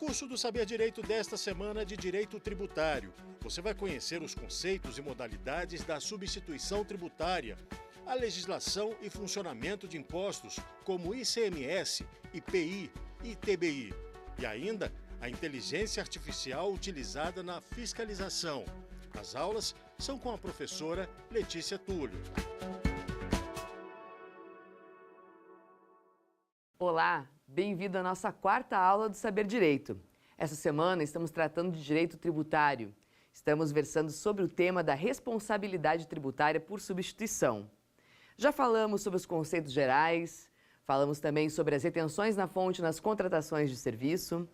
curso do Saber Direito desta semana é de Direito Tributário. Você vai conhecer os conceitos e modalidades da substituição tributária, a legislação e funcionamento de impostos como ICMS, IPI e ITBI. E ainda a inteligência artificial utilizada na fiscalização. As aulas são com a professora Letícia Túlio. Olá, bem-vindo à nossa quarta aula do Saber Direito. Essa semana estamos tratando de direito tributário. Estamos versando sobre o tema da responsabilidade tributária por substituição. Já falamos sobre os conceitos gerais, falamos também sobre as retenções na fonte nas contratações de serviço,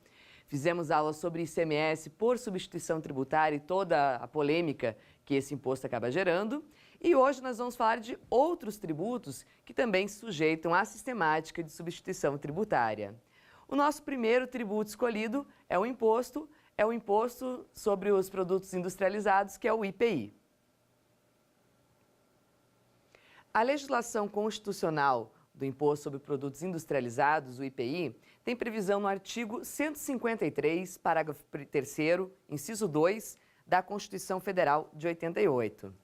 fizemos aulas sobre ICMS por substituição tributária e toda a polêmica que esse imposto acaba gerando. E hoje nós vamos falar de outros tributos que também se sujeitam à sistemática de substituição tributária. O nosso primeiro tributo escolhido é o imposto sobre os produtos industrializados, que é o IPI. A legislação constitucional do Imposto sobre Produtos Industrializados, o IPI, tem previsão no artigo 153, parágrafo 3º, inciso 2, da Constituição Federal de 88.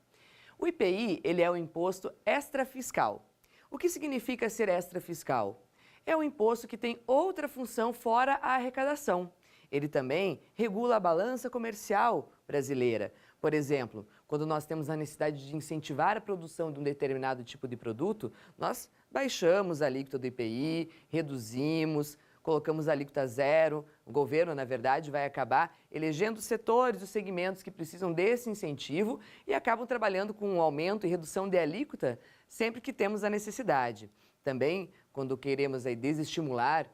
O IPI, ele é um imposto extrafiscal. O que significa ser extrafiscal? É um imposto que tem outra função fora a arrecadação. Ele também regula a balança comercial brasileira. Por exemplo, quando nós temos a necessidade de incentivar a produção de um determinado tipo de produto, nós baixamos a alíquota do IPI, reduzimos, colocamos a alíquota zero. O governo, na verdade, vai acabar elegendo setores, os segmentos que precisam desse incentivo e acabam trabalhando com um aumento e redução de alíquota sempre que temos a necessidade. Também, quando queremos aí desestimular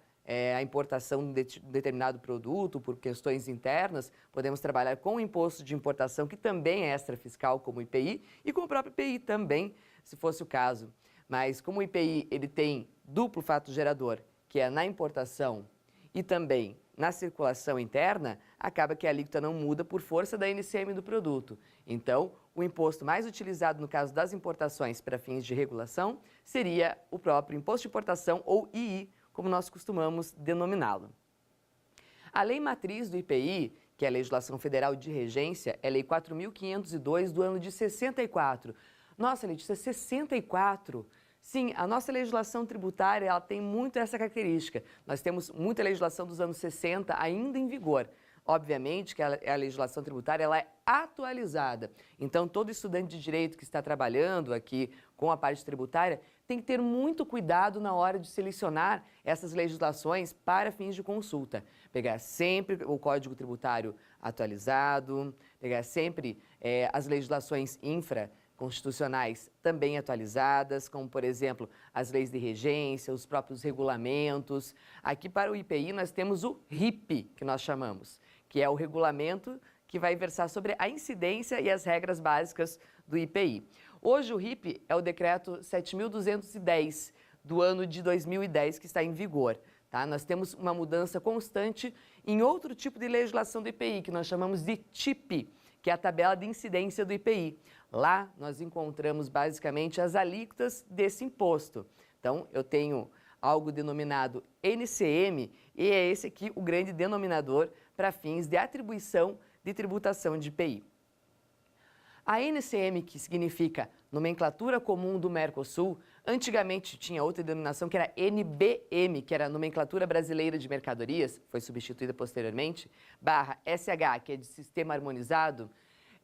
a importação de determinado produto por questões internas, podemos trabalhar com o imposto de importação, que também é extrafiscal, como o IPI, e com o próprio IPI também, se fosse o caso. Mas como o IPI ele tem duplo fato gerador, que é na importação e também na circulação interna, acaba que a alíquota não muda por força da NCM do produto. Então, o imposto mais utilizado no caso das importações para fins de regulação seria o próprio Imposto de Importação, ou II, como nós costumamos denominá-lo. A lei matriz do IPI, que é a Legislação Federal de Regência, é a Lei 4.502 do ano de 64. Nossa, Letícia, 64? Sim, a nossa legislação tributária ela tem muito essa característica. Nós temos muita legislação dos anos 60 ainda em vigor. Obviamente que a legislação tributária ela é atualizada. Então, todo estudante de direito que está trabalhando aqui com a parte tributária tem que ter muito cuidado na hora de selecionar essas legislações para fins de consulta. Pegar sempre o Código Tributário atualizado, pegar sempre as legislações infraconstitucionais também atualizadas, como, por exemplo, as leis de regência, os próprios regulamentos. Aqui para o IPI nós temos o RIP, que nós chamamos, que é o regulamento que vai versar sobre a incidência e as regras básicas do IPI. Hoje o RIP é o decreto 7.210 do ano de 2010 que está em vigor. Tá? Nós temos uma mudança constante em outro tipo de legislação do IPI, que nós chamamos de TIP, que é a tabela de incidência do IPI. Lá nós encontramos basicamente as alíquotas desse imposto. Então eu tenho algo denominado NCM e é esse aqui o grande denominador para fins de atribuição de tributação de IPI. A NCM, que significa Nomenclatura Comum do Mercosul, antigamente tinha outra denominação que era NBM, que era Nomenclatura Brasileira de Mercadorias, foi substituída posteriormente, barra SH, que é de Sistema Harmonizado,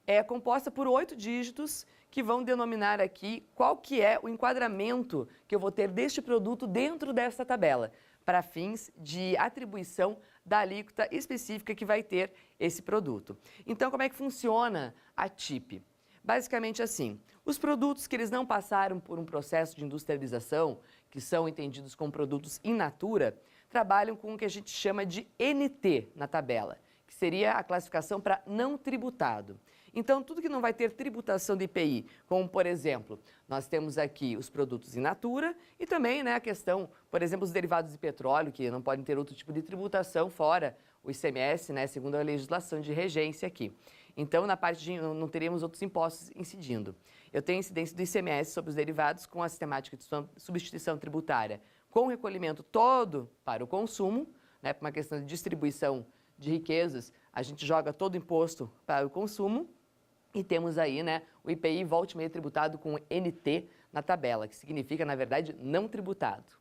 é composta por 8 dígitos que vão denominar aqui qual que é o enquadramento que eu vou ter deste produto dentro dessa tabela, para fins de atribuição da alíquota específica que vai ter esse produto. Então, como é que funciona a TIP? Basicamente assim, os produtos que eles não passaram por um processo de industrialização, que são entendidos como produtos in natura, trabalham com o que a gente chama de NT na tabela, que seria a classificação para não tributado. Então, tudo que não vai ter tributação de IPI, como, por exemplo, nós temos aqui os produtos in natura e também a questão, por exemplo, os derivados de petróleo, que não podem ter outro tipo de tributação fora o ICMS, segundo a legislação de regência aqui. Então, na parte de não teríamos outros impostos incidindo. Eu tenho incidência do ICMS sobre os derivados com a sistemática de substituição tributária, com o recolhimento todo para o consumo, para uma questão de distribuição de riquezas, a gente joga todo o imposto para o consumo e temos aí, né, o IPI volta e meia tributado com NT na tabela, que significa, na verdade, não tributado.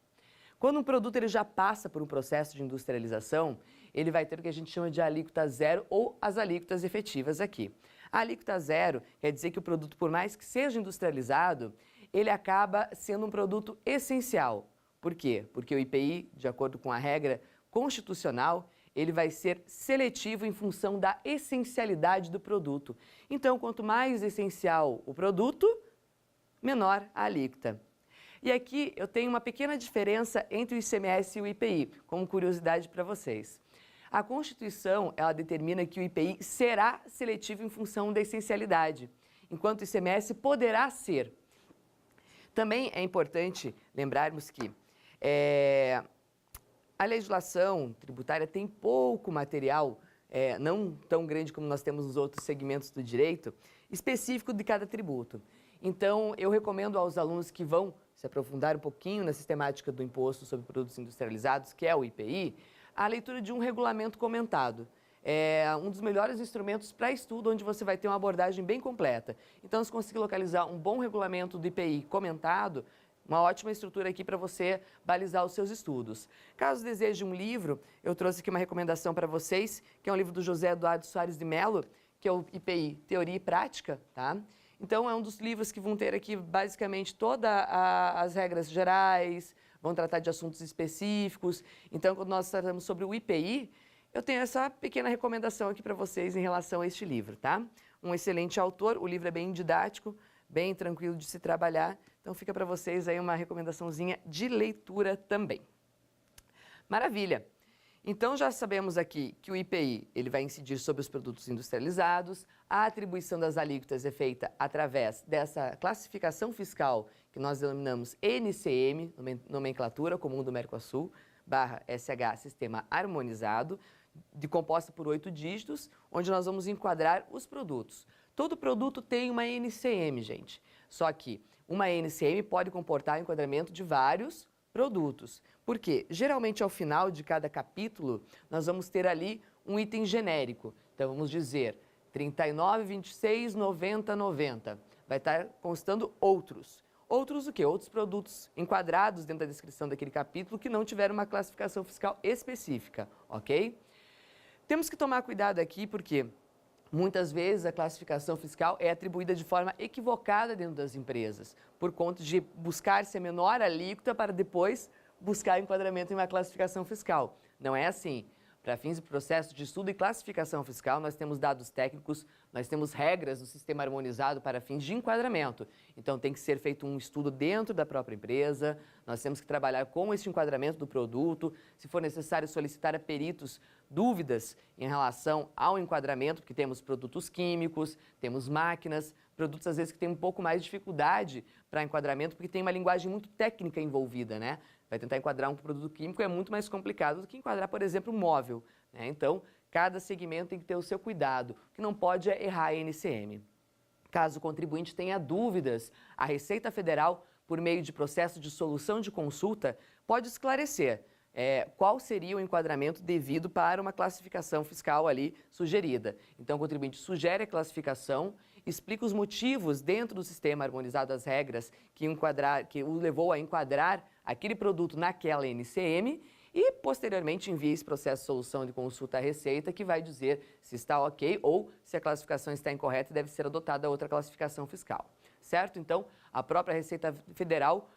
Quando um produto ele já passa por um processo de industrialização, ele vai ter o que a gente chama de alíquota zero ou as alíquotas efetivas aqui. A alíquota zero quer dizer que o produto, por mais que seja industrializado, ele acaba sendo um produto essencial. Por quê? Porque o IPI, de acordo com a regra constitucional, ele vai ser seletivo em função da essencialidade do produto. Então, quanto mais essencial o produto, menor a alíquota. E aqui eu tenho uma pequena diferença entre o ICMS e o IPI, como curiosidade para vocês. A Constituição, ela determina que o IPI será seletivo em função da essencialidade, enquanto o ICMS poderá ser. Também é importante lembrarmos que a legislação tributária tem pouco material, não tão grande como nós temos nos outros segmentos do direito, específico de cada tributo. Então, eu recomendo aos alunos que vão se aprofundar um pouquinho na sistemática do imposto sobre produtos industrializados, que é o IPI, a leitura de um regulamento comentado. É um dos melhores instrumentos para estudo, onde você vai ter uma abordagem bem completa. Então, se conseguir localizar um bom regulamento do IPI comentado, uma ótima estrutura aqui para você balizar os seus estudos. Caso deseje um livro, eu trouxe aqui uma recomendação para vocês, que é um livro do José Eduardo Soares de Mello, que é o IPI Teoria e Prática, tá? Então, é um dos livros que vão ter aqui, basicamente, todas as regras gerais, vão tratar de assuntos específicos. Então, quando nós tratamos sobre o IPI, eu tenho essa pequena recomendação aqui para vocês em relação a este livro, tá? Um excelente autor, o livro é bem didático, bem tranquilo de se trabalhar. Então, fica para vocês aí uma recomendaçãozinha de leitura também. Maravilha! Então, já sabemos aqui que o IPI ele vai incidir sobre os produtos industrializados, a atribuição das alíquotas é feita através dessa classificação fiscal que nós denominamos NCM, nomenclatura comum do Mercosul, /SH, Sistema Harmonizado, composta por 8 dígitos, onde nós vamos enquadrar os produtos. Todo produto tem uma NCM, gente, só que uma NCM pode comportar o enquadramento de vários produtos. Por quê? Geralmente, ao final de cada capítulo, nós vamos ter ali um item genérico. Então, vamos dizer 39, 26, 90, 90. Vai estar constando outros. Outros o quê? Outros produtos enquadrados dentro da descrição daquele capítulo que não tiveram uma classificação fiscal específica, ok? Temos que tomar cuidado aqui porque muitas vezes a classificação fiscal é atribuída de forma equivocada dentro das empresas, por conta de buscar-se a menor alíquota para depois buscar enquadramento em uma classificação fiscal. Não é assim. Para fins de processo de estudo e classificação fiscal, nós temos dados técnicos, nós temos regras do sistema harmonizado para fins de enquadramento. Então, tem que ser feito um estudo dentro da própria empresa, nós temos que trabalhar com esse enquadramento do produto, se for necessário solicitar a peritos dúvidas em relação ao enquadramento, porque temos produtos químicos, temos máquinas, produtos às vezes que têm um pouco mais de dificuldade para enquadramento, porque tem uma linguagem muito técnica envolvida, né? Vai tentar enquadrar um produto químico é muito mais complicado do que enquadrar, por exemplo, um móvel, né? Então, cada segmento tem que ter o seu cuidado. O que não pode é errar a NCM. Caso o contribuinte tenha dúvidas, a Receita Federal, por meio de processo de solução de consulta, pode esclarecer qual seria o enquadramento devido para uma classificação fiscal ali sugerida. Então, o contribuinte sugere a classificação, explica os motivos dentro do sistema harmonizado, as regras que o levou a enquadrar aquele produto naquela NCM e, posteriormente, envia esse processo de solução de consulta à Receita que vai dizer se está ok ou se a classificação está incorreta e deve ser adotada outra classificação fiscal, certo? Então, a própria Receita Federal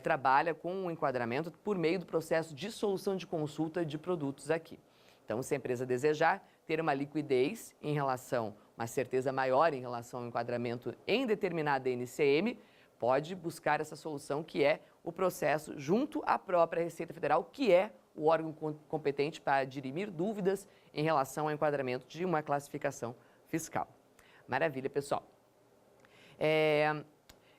trabalha com o enquadramento por meio do processo de solução de consulta de produtos aqui. Então, se a empresa desejar ter uma liquidez em relação, uma certeza maior em relação ao enquadramento em determinada NCM, pode buscar essa solução que é o processo junto à própria Receita Federal, que é o órgão competente para dirimir dúvidas em relação ao enquadramento de uma classificação fiscal. Maravilha, pessoal.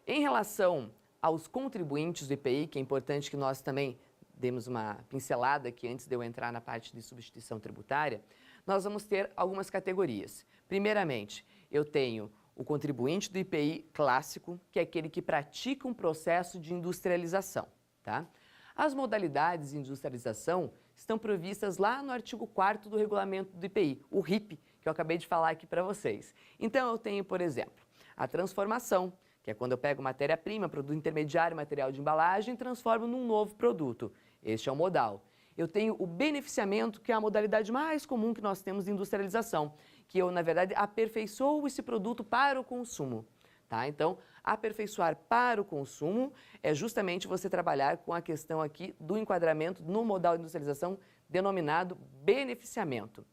Em relação aos contribuintes do IPI, que é importante que nós também demos uma pincelada aqui antes de eu entrar na parte de substituição tributária, nós vamos ter algumas categorias. Primeiramente, eu tenho o contribuinte do IPI clássico, que é aquele que pratica um processo de industrialização, tá? As modalidades de industrialização estão previstas lá no artigo 4º do regulamento do IPI, o RIP, que eu acabei de falar aqui para vocês. Então eu tenho, por exemplo, a transformação, que é quando eu pego matéria-prima, produto intermediário, material de embalagem e transformo num novo produto. Este é o modal. Eu tenho o beneficiamento, que é a modalidade mais comum que nós temos de industrialização, que eu, na verdade, aperfeiçoo esse produto para o consumo. Tá? Então, aperfeiçoar para o consumo é justamente você trabalhar com a questão aqui do enquadramento no modal de industrialização denominado beneficiamento.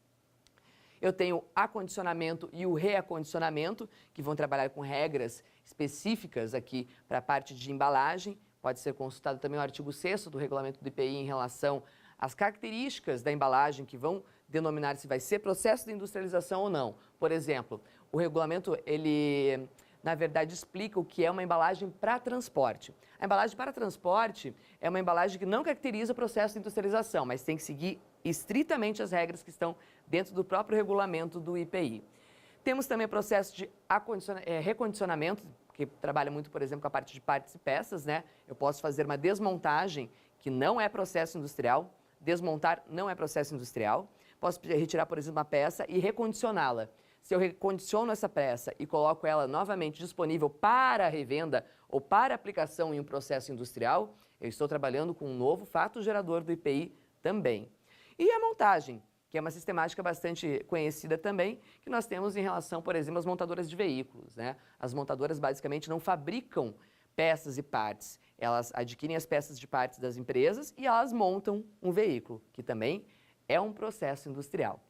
Eu tenho o acondicionamento e o reacondicionamento, que vão trabalhar com regras específicas aqui para a parte de embalagem. Pode ser consultado também o artigo 6º do regulamento do IPI em relação às características da embalagem que vão denominar se vai ser processo de industrialização ou não. Por exemplo, o regulamento, ele, na verdade, explica o que é uma embalagem para transporte. A embalagem para transporte é uma embalagem que não caracteriza o processo de industrialização, mas tem que seguir estritamente as regras que estão dentro do próprio regulamento do IPI. Temos também o processo de recondicionamento, que trabalha muito, por exemplo, com a parte de partes e peças, né? Eu posso fazer uma desmontagem, que não é processo industrial. Desmontar não é processo industrial. Posso retirar, por exemplo, uma peça e recondicioná-la. Se eu recondiciono essa peça e coloco ela novamente disponível para revenda ou para aplicação em um processo industrial, eu estou trabalhando com um novo fato gerador do IPI também. E a montagem, que é uma sistemática bastante conhecida também, que nós temos em relação, por exemplo, às montadoras de veículos, né? As montadoras basicamente não fabricam peças e partes, elas adquirem as peças de partes das empresas e elas montam um veículo, que também é um processo industrial.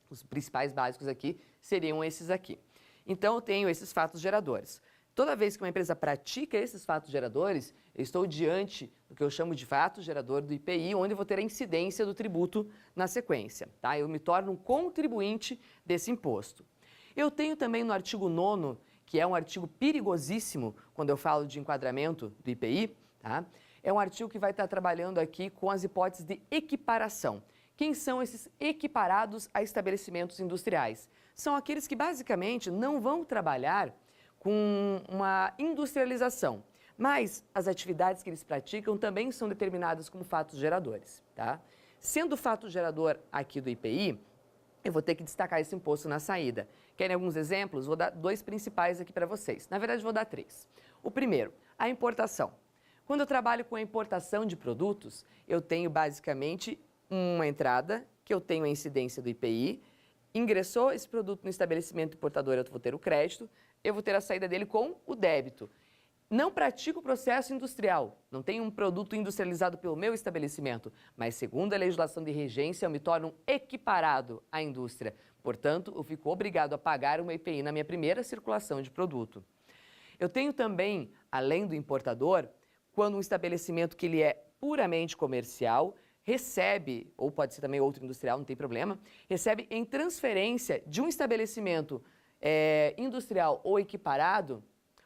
Os principais básicos aqui seriam esses aqui. Então, eu tenho esses fatos geradores. Toda vez que uma empresa pratica esses fatos geradores, eu estou diante do que eu chamo de fato gerador do IPI, onde eu vou ter a incidência do tributo na sequência. Tá? Eu me torno um contribuinte desse imposto. Eu tenho também no artigo 9º, que é um artigo perigosíssimo quando eu falo de enquadramento do IPI, tá? É um artigo que vai estar trabalhando aqui com as hipóteses de equiparação. Quem são esses equiparados a estabelecimentos industriais? São aqueles que basicamente não vão trabalhar com uma industrialização, mas as atividades que eles praticam também são determinadas como fatos geradores. Tá? Sendo fato gerador aqui do IPI, eu vou ter que destacar esse imposto na saída. Querem alguns exemplos? Vou dar 2 principais aqui para vocês. Na verdade, vou dar 3. O primeiro, a importação. Quando eu trabalho com a importação de produtos, eu tenho basicamente uma entrada, que eu tenho a incidência do IPI, ingressou esse produto no estabelecimento importador, eu vou ter o crédito, eu vou ter a saída dele com o débito. Não pratico o processo industrial, não tenho um produto industrializado pelo meu estabelecimento, mas segundo a legislação de regência, eu me torno equiparado à indústria. Portanto, eu fico obrigado a pagar uma IPI na minha primeira circulação de produto. Eu tenho também, além do importador, quando um estabelecimento que ele é puramente comercial, recebe, ou pode ser também outro industrial, não tem problema, recebe em transferência de um estabelecimento industrial ou equiparado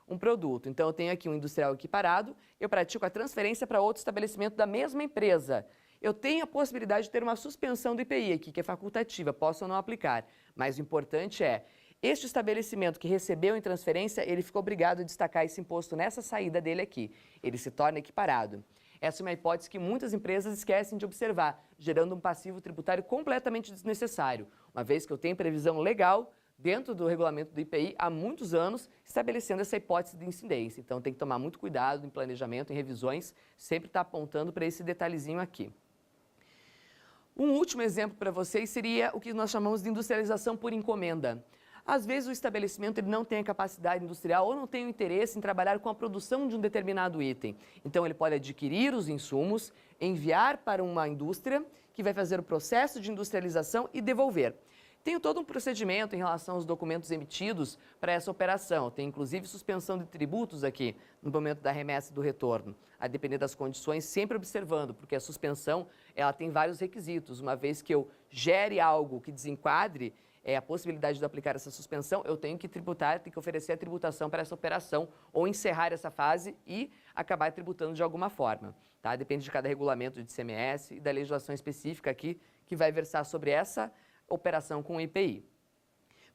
um produto. Então, eu tenho aqui um industrial equiparado, eu pratico a transferência para outro estabelecimento da mesma empresa. Eu tenho a possibilidade de ter uma suspensão do IPI aqui, que é facultativa, posso ou não aplicar. Mas o importante é, este estabelecimento que recebeu em transferência, ele ficou obrigado a destacar esse imposto nessa saída dele aqui. Ele se torna equiparado. Essa é uma hipótese que muitas empresas esquecem de observar, gerando um passivo tributário completamente desnecessário, uma vez que eu tenho previsão legal dentro do regulamento do IPI há muitos anos, estabelecendo essa hipótese de incidência. Então, tem que tomar muito cuidado em planejamento, em revisões, sempre está apontando para esse detalhezinho aqui. Um último exemplo para vocês seria o que nós chamamos de industrialização por encomenda. Às vezes o estabelecimento ele não tem a capacidade industrial ou não tem o interesse em trabalhar com a produção de um determinado item. Então ele pode adquirir os insumos, enviar para uma indústria que vai fazer o processo de industrialização e devolver. Tem todo um procedimento em relação aos documentos emitidos para essa operação. Tem inclusive suspensão de tributos aqui no momento da remessa e do retorno, a depender das condições, sempre observando, porque a suspensão ela tem vários requisitos. Uma vez que eu gere algo que desenquadre a possibilidade de aplicar essa suspensão, eu tenho que tributar, tenho que oferecer a tributação para essa operação ou encerrar essa fase e acabar tributando de alguma forma. Tá? Depende de cada regulamento de ICMS e da legislação específica aqui que vai versar sobre essa operação com o IPI.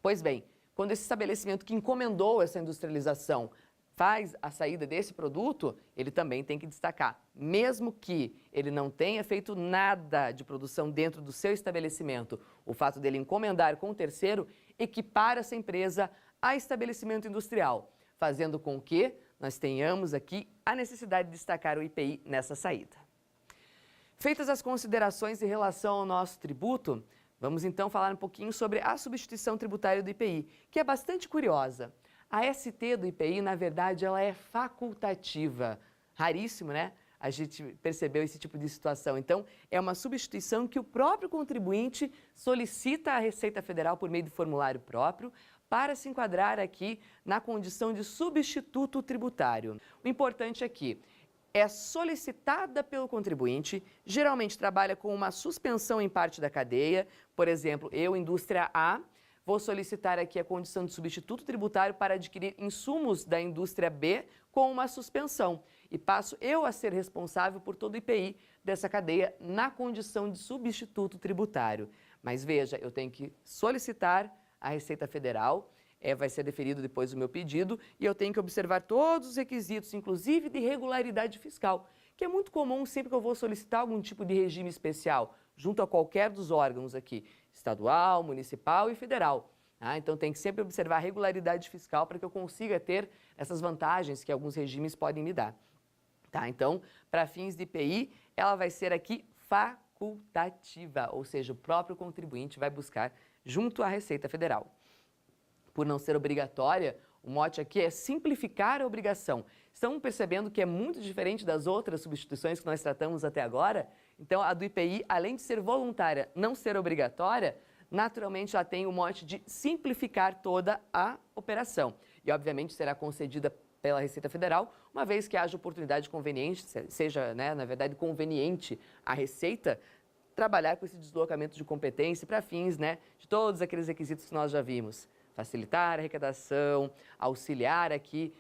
Pois bem, quando esse estabelecimento que encomendou essa industrialização faz a saída desse produto, ele também tem que destacar. Mesmo que ele não tenha feito nada de produção dentro do seu estabelecimento, o fato dele encomendar com o terceiro equipara essa empresa a estabelecimento industrial, fazendo com que nós tenhamos aqui a necessidade de destacar o IPI nessa saída. Feitas as considerações em relação ao nosso tributo, vamos então falar um pouquinho sobre a substituição tributária do IPI, que é bastante curiosa. A ST do IPI, na verdade, ela é facultativa. Raríssimo, né? A gente percebeu esse tipo de situação. Então, é uma substituição que o próprio contribuinte solicita à Receita Federal por meio de formulário próprio para se enquadrar aqui na condição de substituto tributário. O importante aqui é solicitada pelo contribuinte, geralmente trabalha com uma suspensão em parte da cadeia. Por exemplo, eu, indústria A, vou solicitar aqui a condição de substituto tributário para adquirir insumos da indústria B com uma suspensão. E passo eu a ser responsável por todo o IPI dessa cadeia na condição de substituto tributário. Mas veja, eu tenho que solicitar à Receita Federal, vai ser deferido depois o meu pedido, e eu tenho que observar todos os requisitos, inclusive de regularidade fiscal, que é muito comum sempre que eu vou solicitar algum tipo de regime especial, junto a qualquer dos órgãos aqui, estadual, municipal e federal. Então tem que sempre observar a regularidade fiscal para que eu consiga ter essas vantagens que alguns regimes podem me dar. Então, para fins de IPI, ela vai ser aqui facultativa, ou seja, o próprio contribuinte vai buscar junto à Receita Federal. Por não ser obrigatória, o mote aqui é simplificar a obrigação. Estão percebendo que é muito diferente das outras substituições que nós tratamos até agora? Então, a do IPI, além de ser voluntária, não ser obrigatória, naturalmente já tem o mote de simplificar toda a operação. E, obviamente, será concedida pela Receita Federal, uma vez que haja oportunidade conveniente, seja, na verdade, conveniente a Receita trabalhar com esse deslocamento de competência para fins, de todos aqueles requisitos que nós já vimos. Facilitar a arrecadação, auxiliar aqui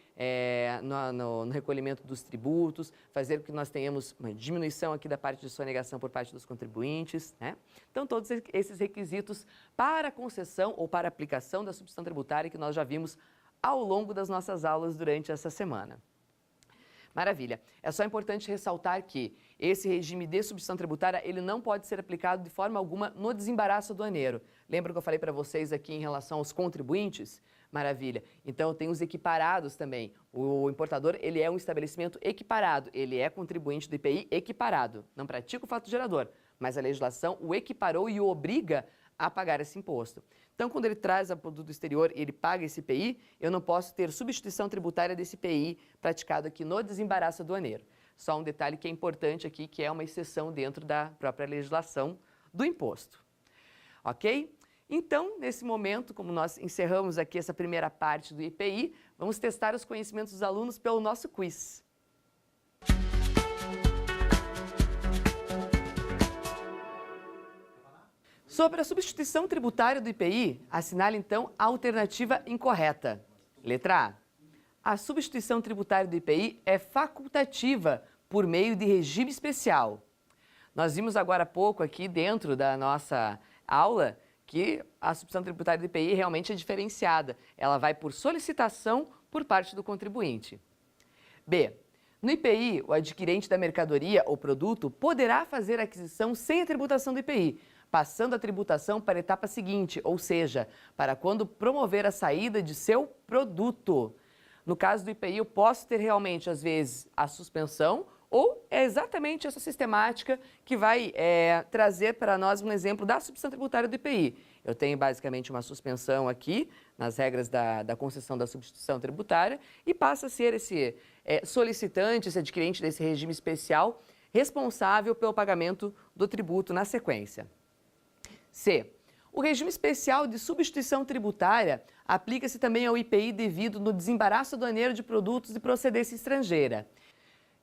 no recolhimento dos tributos, fazer com que nós tenhamos uma diminuição aqui da parte de sonegação por parte dos contribuintes. Então, todos esses requisitos para a concessão ou para a aplicação da substituição tributária que nós já vimos ao longo das nossas aulas durante essa semana. Maravilha. É só importante ressaltar que esse regime de substituição tributária, ele não pode ser aplicado de forma alguma no desembaraço aduaneiro. Lembra que eu falei para vocês aqui em relação aos contribuintes? Maravilha. Então, tem os equiparados também. O importador, ele é um estabelecimento equiparado. Ele é contribuinte do IPI equiparado. Não pratica o fato gerador, mas a legislação o equiparou e o obriga a pagar esse imposto. Então, quando ele traz a produto do exterior e ele paga esse IPI, eu não posso ter substituição tributária desse IPI praticado aqui no desembaraço aduaneiro. Só um detalhe que é importante aqui, que é uma exceção dentro da própria legislação do imposto. Ok? Então, nesse momento, como nós encerramos aqui essa primeira parte do IPI, vamos testar os conhecimentos dos alunos pelo nosso quiz. Sobre a substituição tributária do IPI, assinale então a alternativa incorreta. Letra A. A substituição tributária do IPI é facultativa por meio de regime especial. Nós vimos agora há pouco aqui dentro da nossa aula que a substituição tributária do IPI realmente é diferenciada. Ela vai por solicitação por parte do contribuinte. B. No IPI, o adquirente da mercadoria ou produto poderá fazer a aquisição sem a tributação do IPI, passando a tributação para a etapa seguinte, ou seja, para quando promover a saída de seu produto. No caso do IPI, eu posso ter realmente, às vezes, a suspensão, ou é exatamente essa sistemática que vai trazer para nós um exemplo da substituição tributária do IPI. Eu tenho basicamente uma suspensão aqui, nas regras da concessão da substituição tributária, e passa a ser esse solicitante, esse adquirente desse regime especial, responsável pelo pagamento do tributo na sequência. C. O regime especial de substituição tributária aplica-se também ao IPI devido no desembaraço aduaneiro de produtos de procedência estrangeira.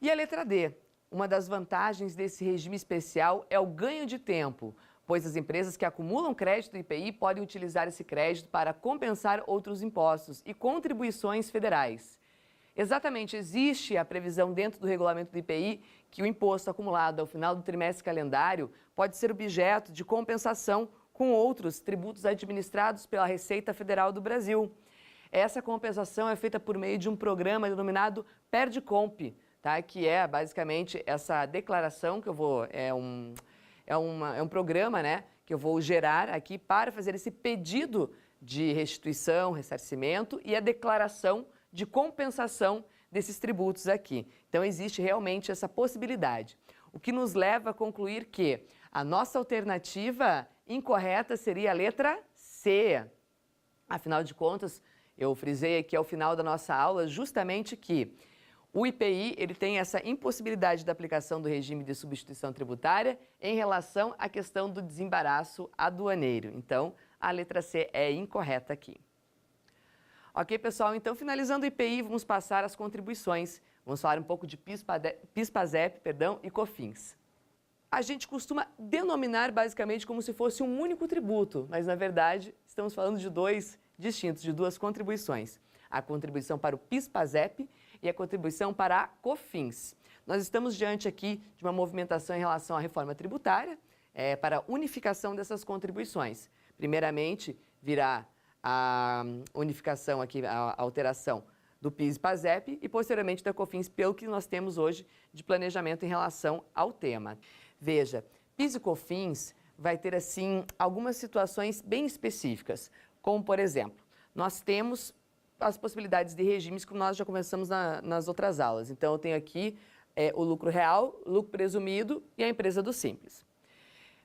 E a letra D. Uma das vantagens desse regime especial é o ganho de tempo, pois as empresas que acumulam crédito do IPI podem utilizar esse crédito para compensar outros impostos e contribuições federais. Exatamente, existe a previsão dentro do regulamento do IPI que o imposto acumulado ao final do trimestre calendário pode ser objeto de compensação com outros tributos administrados pela Receita Federal do Brasil. Essa compensação é feita por meio de um programa denominado PERDCOMP, tá? Que é basicamente essa declaração que eu vou... É um programa, né, que eu vou gerar aqui para fazer esse pedido de restituição, ressarcimento e a declaração de compensação desses tributos aqui. Então, existe realmente essa possibilidade. O que nos leva a concluir que a nossa alternativa incorreta seria a letra C. Afinal de contas, eu frisei aqui ao final da nossa aula justamente que o IPI ele tem essa impossibilidade da aplicação do regime de substituição tributária em relação à questão do desembaraço aduaneiro. Então, a letra C é incorreta aqui. Ok, pessoal? Então, finalizando o IPI, vamos passar às contribuições. Vamos falar um pouco de PIS/PASEP, e COFINS. A gente costuma denominar basicamente como se fosse um único tributo, mas na verdade estamos falando de dois distintos, de duas contribuições. A contribuição para o PIS/PASEP e a contribuição para a COFINS. Nós estamos diante aqui de uma movimentação em relação à reforma tributária, para a unificação dessas contribuições. Primeiramente, virá a unificação aqui, a alteração do PIS e PASEP e posteriormente da COFINS, pelo que nós temos hoje de planejamento em relação ao tema. Veja, PIS e COFINS vai ter, assim, algumas situações bem específicas, como, por exemplo, nós temos as possibilidades de regimes que nós já começamos nas outras aulas. Então, eu tenho aqui o lucro real, lucro presumido e a empresa do Simples.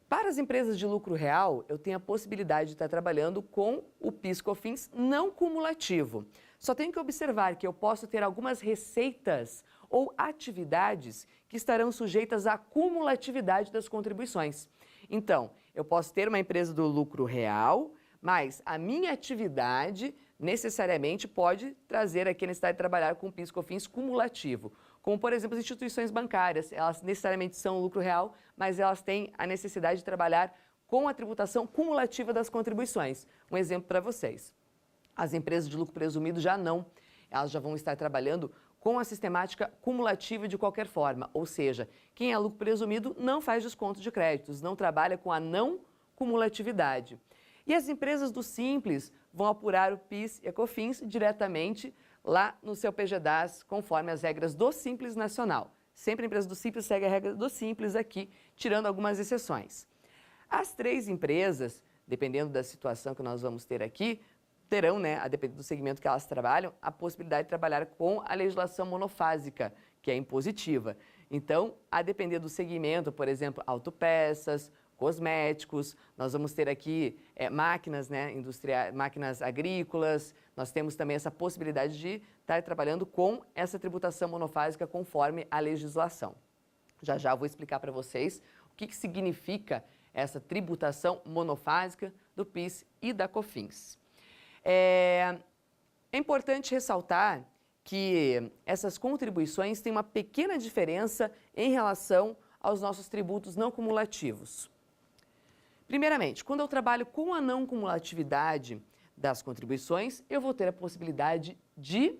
Para as empresas de lucro real, eu tenho a possibilidade de estar trabalhando com o PIS/COFINS não cumulativo. Só tenho que observar que eu posso ter algumas receitas ou atividades que estarão sujeitas à cumulatividade das contribuições. Então, eu posso ter uma empresa do lucro real, mas a minha atividade necessariamente pode trazer aqui a necessidade de trabalhar com PIS/COFINS cumulativo. Como, por exemplo, as instituições bancárias, elas necessariamente são lucro real, mas elas têm a necessidade de trabalhar com a tributação cumulativa das contribuições. Um exemplo para vocês. As empresas de lucro presumido já não. Elas já vão estar trabalhando com a sistemática cumulativa de qualquer forma. Ou seja, quem é lucro presumido não faz desconto de créditos, não trabalha com a não cumulatividade. E as empresas do Simples vão apurar o PIS e a COFINS diretamente lá no seu PGDAS, conforme as regras do Simples Nacional. Sempre a empresa do Simples segue a regra do Simples aqui, tirando algumas exceções. As três empresas, dependendo da situação que nós vamos ter aqui, terão, né, a depender do segmento que elas trabalham, a possibilidade de trabalhar com a legislação monofásica, que é impositiva. Então, a depender do segmento, por exemplo, autopeças, cosméticos, nós vamos ter aqui máquinas, né, máquinas agrícolas, nós temos também essa possibilidade de estar trabalhando com essa tributação monofásica conforme a legislação. Já já eu vou explicar para vocês o que significa essa tributação monofásica do PIS e da COFINS. É importante ressaltar que essas contribuições têm uma pequena diferença em relação aos nossos tributos não cumulativos. Primeiramente, quando eu trabalho com a não cumulatividade das contribuições, eu vou ter a possibilidade de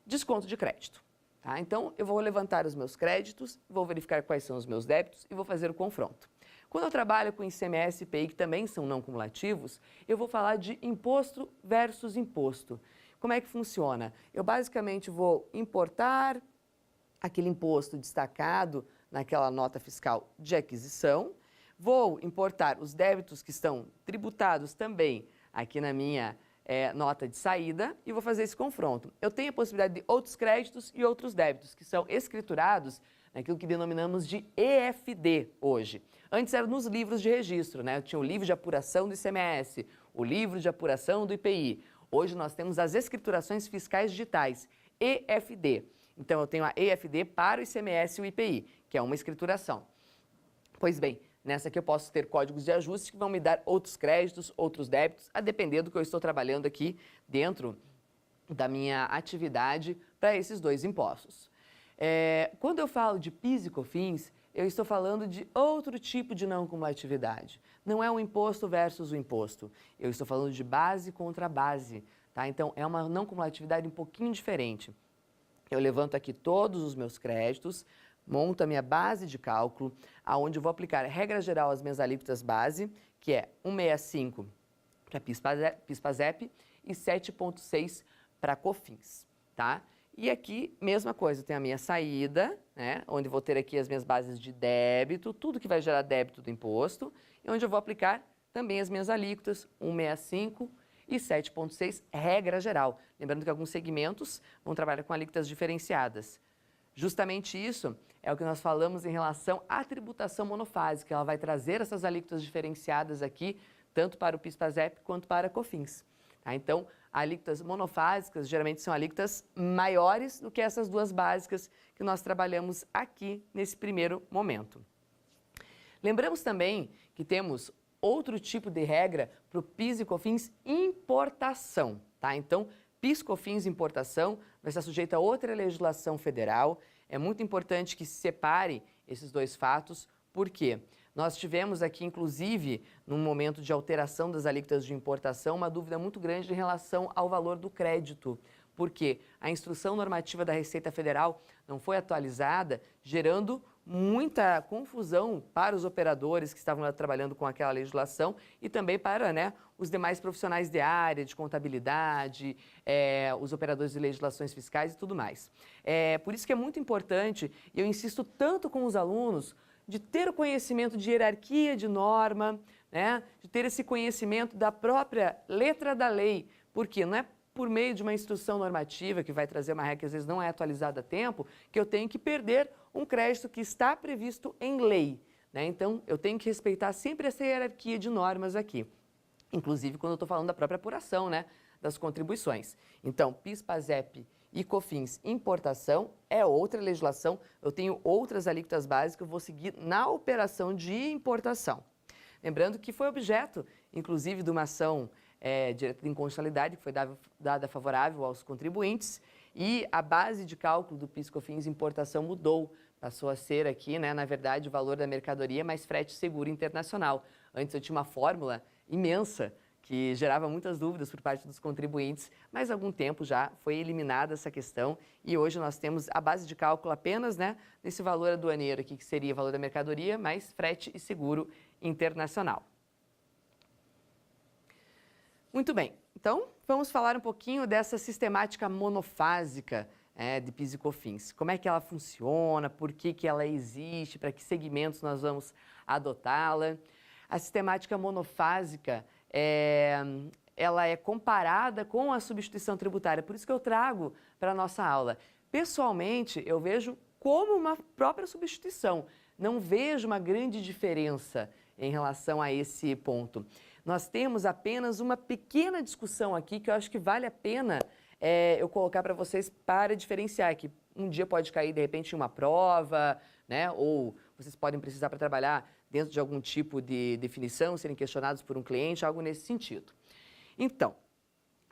desconto de crédito. Tá? Então, eu vou levantar os meus créditos, vou verificar quais são os meus débitos e vou fazer o confronto. Quando eu trabalho com ICMS e IPI, que também são não cumulativos, eu vou falar de imposto versus imposto. Como é que funciona? Eu basicamente vou importar aquele imposto destacado naquela nota fiscal de aquisição, vou importar os débitos que estão tributados também aqui na minha nota de saída e vou fazer esse confronto. Eu tenho a possibilidade de outros créditos e outros débitos que são escriturados naquilo que denominamos de EFD hoje. Antes era nos livros de registro, né? Eu tinha o livro de apuração do ICMS, o livro de apuração do IPI. Hoje nós temos as escriturações fiscais digitais, EFD. Então eu tenho a EFD para o ICMS e o IPI, que é uma escrituração. Pois bem, nessa aqui eu posso ter códigos de ajuste que vão me dar outros créditos, outros débitos, a depender do que eu estou trabalhando aqui dentro da minha atividade para esses dois impostos. Quando eu falo de PIS e COFINS, eu estou falando de outro tipo de não cumulatividade. Não é um imposto versus o imposto. Eu estou falando de base contra base. Tá? Então, é uma não cumulatividade um pouquinho diferente. Eu levanto aqui todos os meus créditos, monto a minha base de cálculo, aonde eu vou aplicar, regra geral, as minhas alíquotas base, que é 1,65 para PIS/PASEP e 7,6 para COFINS, tá? E aqui, mesma coisa, tem a minha saída, né, onde vou ter aqui as minhas bases de débito, tudo que vai gerar débito do imposto, e onde eu vou aplicar também as minhas alíquotas, 1,65 e 7,6, regra geral. Lembrando que alguns segmentos vão trabalhar com alíquotas diferenciadas. Justamente isso é o que nós falamos em relação à tributação monofásica. Ela vai trazer essas alíquotas diferenciadas aqui, tanto para o PIS/PASEP quanto para a COFINS. Tá? Então, alíquotas monofásicas geralmente são alíquotas maiores do que essas duas básicas que nós trabalhamos aqui nesse primeiro momento. Lembramos também que temos outro tipo de regra para o PIS e COFINS importação. Tá? Então, PIS, COFINS importação vai estar sujeito a outra legislação federal. É muito importante que se separe esses dois fatos, por quê? Nós tivemos aqui, inclusive, num momento de alteração das alíquotas de importação, uma dúvida muito grande em relação ao valor do crédito, porque a instrução normativa da Receita Federal não foi atualizada, gerando muita confusão para os operadores que estavam lá trabalhando com aquela legislação e também para, né, os demais profissionais de área, de contabilidade, os operadores de legislações fiscais e tudo mais. Por isso que é muito importante, e eu insisto tanto com os alunos, de ter o conhecimento de hierarquia de norma, né, de ter esse conhecimento da própria letra da lei, porque não é por meio de uma instrução normativa que vai trazer uma regra que às vezes não é atualizada a tempo, que eu tenho que perder um crédito que está previsto em lei, né? Então, eu tenho que respeitar sempre essa hierarquia de normas aqui, inclusive quando eu estou falando da própria apuração, né, das contribuições. Então, PIS, PASEP e COFINS importação é outra legislação, eu tenho outras alíquotas básicas, eu vou seguir na operação de importação. Lembrando que foi objeto, inclusive, de uma ação direta de inconstitucionalidade, que foi dada favorável aos contribuintes, e a base de cálculo do PIS, COFINS importação mudou, passou a ser aqui, né, na verdade, o valor da mercadoria mais frete seguro internacional. Antes eu tinha uma fórmula imensa, que gerava muitas dúvidas por parte dos contribuintes, mas há algum tempo já foi eliminada essa questão e hoje nós temos a base de cálculo apenas, né, nesse valor aduaneiro aqui, que seria o valor da mercadoria, mais frete e seguro internacional. Muito bem, então vamos falar um pouquinho dessa sistemática monofásica de PIS e COFINS. Como é que ela funciona, por que que ela existe, para que segmentos nós vamos adotá-la. A sistemática monofásica ela é comparada com a substituição tributária, por isso que eu trago para a nossa aula. Pessoalmente, eu vejo como uma própria substituição, não vejo uma grande diferença em relação a esse ponto. Nós temos apenas uma pequena discussão aqui que eu acho que vale a pena eu colocar para vocês para diferenciar, que um dia pode cair de repente em uma prova, né? Ou vocês podem precisar para trabalhar dentro de algum tipo de definição, serem questionados por um cliente, algo nesse sentido. Então,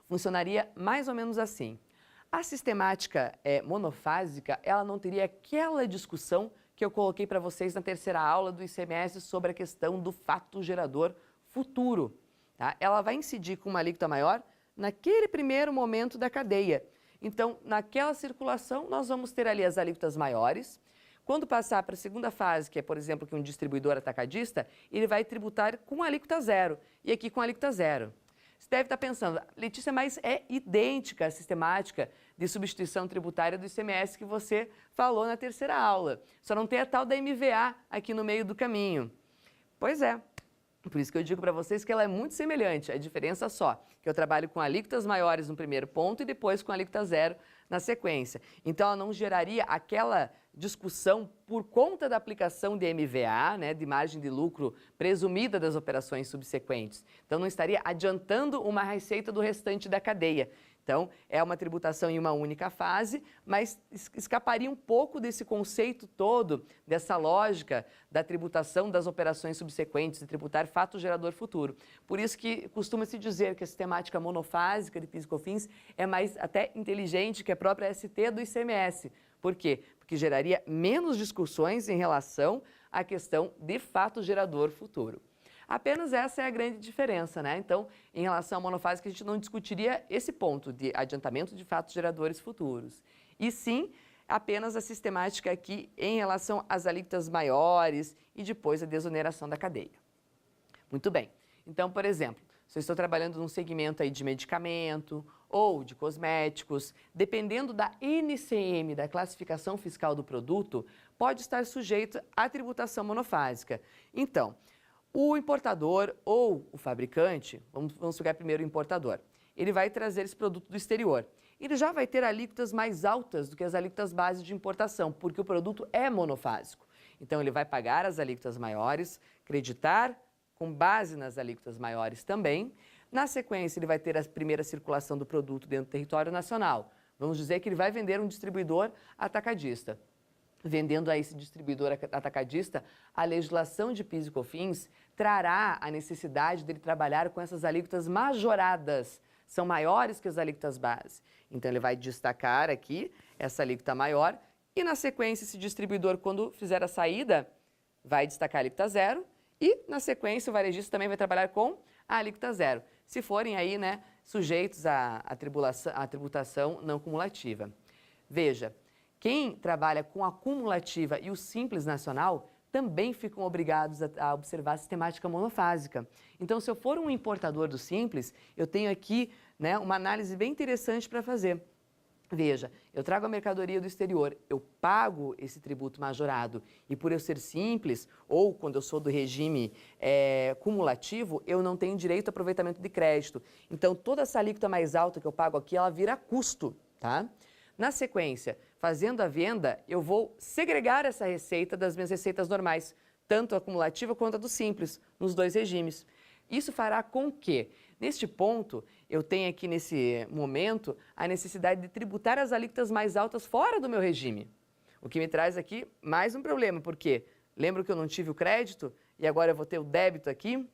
funcionaria mais ou menos assim. A sistemática monofásica, ela não teria aquela discussão que eu coloquei para vocês na terceira aula do ICMS sobre a questão do fato gerador futuro. Tá? Ela vai incidir com uma alíquota maior naquele primeiro momento da cadeia. Então, naquela circulação, nós vamos ter ali as alíquotas maiores. Quando passar para a segunda fase, que é, por exemplo, que um distribuidor atacadista, ele vai tributar com alíquota zero, e aqui com alíquota zero. Você deve estar pensando, Letícia, mas é idêntica a sistemática de substituição tributária do ICMS que você falou na terceira aula. Só não tem a tal da MVA aqui no meio do caminho. Pois é. Por isso que eu digo para vocês que ela é muito semelhante, a diferença só, que eu trabalho com alíquotas maiores no primeiro ponto e depois com alíquota zero na sequência. Então, ela não geraria aquela discussão por conta da aplicação de MVA, né, de margem de lucro presumida das operações subsequentes. Então, não estaria adiantando uma receita do restante da cadeia. Então, é uma tributação em uma única fase, mas escaparia um pouco desse conceito todo, dessa lógica da tributação das operações subsequentes, de tributar fato gerador futuro. Por isso que costuma-se dizer que a sistemática monofásica de PIS e COFINS é mais até inteligente que a própria ST do ICMS. Por quê? Porque geraria menos discussões em relação à questão de fato gerador futuro. Apenas essa é a grande diferença, né? Então, em relação à monofásica, a gente não discutiria esse ponto de adiantamento de fatos geradores futuros. E sim, apenas a sistemática aqui em relação às alíquotas maiores e depois a desoneração da cadeia. Muito bem. Então, por exemplo, se eu estou trabalhando num segmento aí de medicamento ou de cosméticos, dependendo da NCM, da classificação fiscal do produto, pode estar sujeito à tributação monofásica. Então, o importador ou o fabricante, vamos pegar primeiro o importador, ele vai trazer esse produto do exterior. Ele já vai ter alíquotas mais altas do que as alíquotas base de importação, porque o produto é monofásico. Então, ele vai pagar as alíquotas maiores, creditar com base nas alíquotas maiores também. Na sequência, ele vai ter a primeira circulação do produto dentro do território nacional. Vamos dizer que ele vai vender um distribuidor atacadista. Vendendo a esse distribuidor atacadista, a legislação de PIS e COFINS trará a necessidade dele trabalhar com essas alíquotas majoradas, são maiores que as alíquotas base. Então, ele vai destacar aqui essa alíquota maior e, na sequência, esse distribuidor, quando fizer a saída, vai destacar a alíquota zero e, na sequência, o varejista também vai trabalhar com a alíquota zero, se forem aí, né, sujeitos à tributação não cumulativa. Veja, quem trabalha com a cumulativa e o Simples Nacional também ficam obrigados a observar a sistemática monofásica. Então, se eu for um importador do Simples, eu tenho aqui, né, uma análise bem interessante para fazer. Veja, eu trago a mercadoria do exterior, eu pago esse tributo majorado e por eu ser simples, ou quando eu sou do regime cumulativo, eu não tenho direito a aproveitamento de crédito. Então, toda essa alíquota mais alta que eu pago aqui, ela vira custo, tá? Na sequência, fazendo a venda, eu vou segregar essa receita das minhas receitas normais, tanto a cumulativa quanto a do simples, nos dois regimes. Isso fará com que, neste ponto, eu tenha aqui nesse momento a necessidade de tributar as alíquotas mais altas fora do meu regime. O que me traz aqui mais um problema, porque lembro que eu não tive o crédito e agora eu vou ter o débito aqui?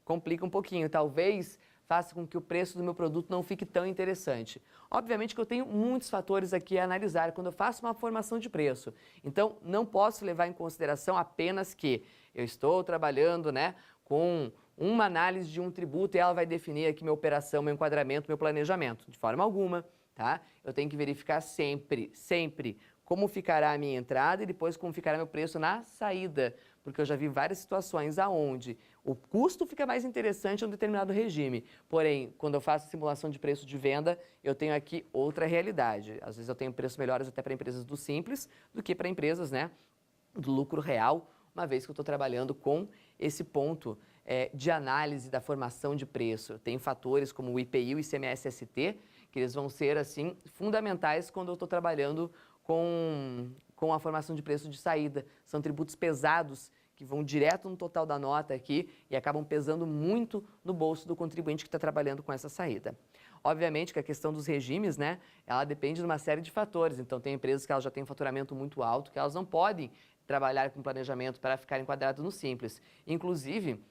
Complica um pouquinho, talvez faça com que o preço do meu produto não fique tão interessante. Obviamente que eu tenho muitos fatores aqui a analisar quando eu faço uma formação de preço. Então, não posso levar em consideração apenas que eu estou trabalhando, né, com uma análise de um tributo e ela vai definir aqui minha operação, meu enquadramento, meu planejamento. De forma alguma, tá? Eu tenho que verificar sempre como ficará a minha entrada e depois como ficará meu preço na saída, porque eu já vi várias situações aonde o custo fica mais interessante em um determinado regime. Porém, quando eu faço a simulação de preço de venda, eu tenho aqui outra realidade. Às vezes eu tenho preços melhores até para empresas do Simples do que para empresas, né, do lucro real, uma vez que eu estou trabalhando com esse ponto de análise da formação de preço. Tem fatores como o IPI e o ICMS-ST, que eles vão ser, assim, fundamentais quando eu estou trabalhando com a formação de preço de saída. São tributos pesados que vão direto no total da nota aqui e acabam pesando muito no bolso do contribuinte que está trabalhando com essa saída. Obviamente que a questão dos regimes, né, ela depende de uma série de fatores. Então, tem empresas que elas já têm um faturamento muito alto, que elas não podem trabalhar com planejamento para ficar enquadrado no Simples. Inclusive,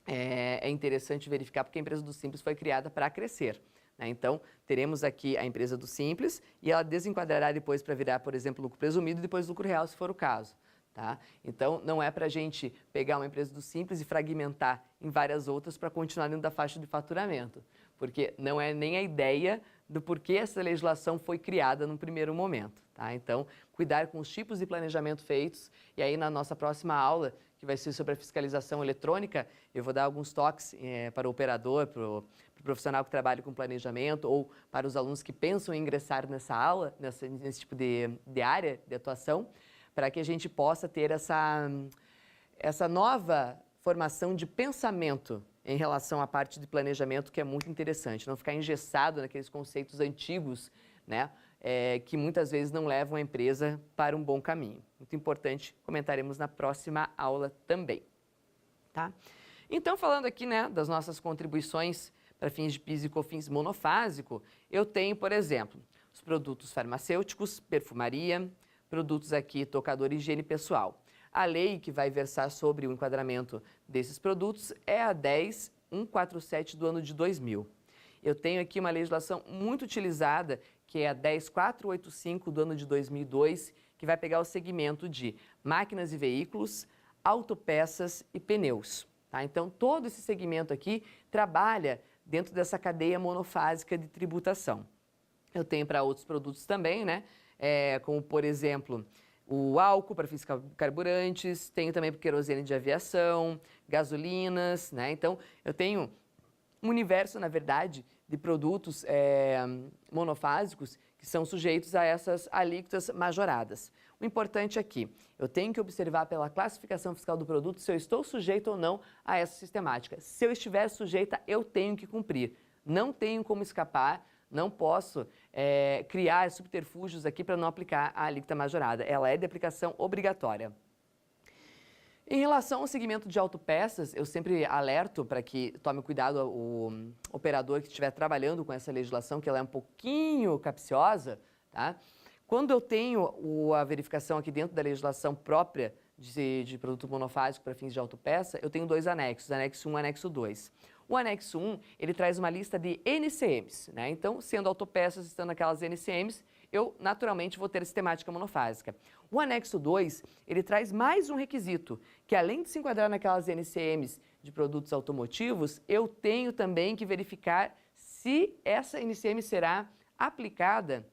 é interessante verificar porque a empresa do Simples foi criada para crescer, né? Então, teremos aqui a empresa do Simples e ela desenquadrará depois para virar, por exemplo, lucro presumido e depois lucro real, se for o caso. Tá? Então, não é para a gente pegar uma empresa do Simples e fragmentar em várias outras para continuar dentro da faixa de faturamento, porque não é nem a ideia do porquê essa legislação foi criada no primeiro momento. Tá? Então, cuidar com os tipos de planejamento feitos e aí na nossa próxima aula, que vai ser sobre a fiscalização eletrônica, eu vou dar alguns toques para o operador, para o profissional que trabalha com planejamento ou para os alunos que pensam em ingressar nessa aula, nesse tipo de área de atuação, para que a gente possa ter essa nova formação de pensamento em relação à parte de planejamento, que é muito interessante, não ficar engessado naqueles conceitos antigos, né, que muitas vezes não levam a empresa para um bom caminho. Muito importante, comentaremos na próxima aula também. Tá? Então, falando aqui, né, das nossas contribuições para fins de PIS e COFINS monofásico, eu tenho, por exemplo, os produtos farmacêuticos, perfumaria, produtos aqui, tocador e higiene pessoal. A lei que vai versar sobre o enquadramento desses produtos é a 10.147 do ano de 2000. Eu tenho aqui uma legislação muito utilizada, que é a 10.485 do ano de 2002, que vai pegar o segmento de máquinas e veículos, autopeças e pneus. Tá? Então, todo esse segmento aqui trabalha dentro dessa cadeia monofásica de tributação. Eu tenho para outros produtos também, né? Como, por exemplo, o álcool para fins carburantes, tenho também para querosene de aviação, gasolinas, né? Então, eu tenho um universo, na verdade, de produtos monofásicos que são sujeitos a essas alíquotas majoradas. O importante aqui, eu tenho que observar pela classificação fiscal do produto se eu estou sujeito ou não a essa sistemática. Se eu estiver sujeita, eu tenho que cumprir. Não tenho como escapar, não posso criar subterfúgios aqui para não aplicar a alíquota majorada. Ela é de aplicação obrigatória. Em relação ao segmento de autopeças, eu sempre alerto para que tome cuidado o operador que estiver trabalhando com essa legislação, que ela é um pouquinho capciosa, tá? Quando eu tenho a verificação aqui dentro da legislação própria de produto monofásico para fins de autopeça, eu tenho dois anexos, anexo 1 e anexo 2. O anexo 1, ele traz uma lista de NCMs, né? Então, sendo autopeças, estando aquelas NCMs, eu naturalmente vou ter sistemática monofásica. O anexo 2, ele traz mais um requisito, que além de se enquadrar naquelas NCMs de produtos automotivos, eu tenho também que verificar se essa NCM será aplicada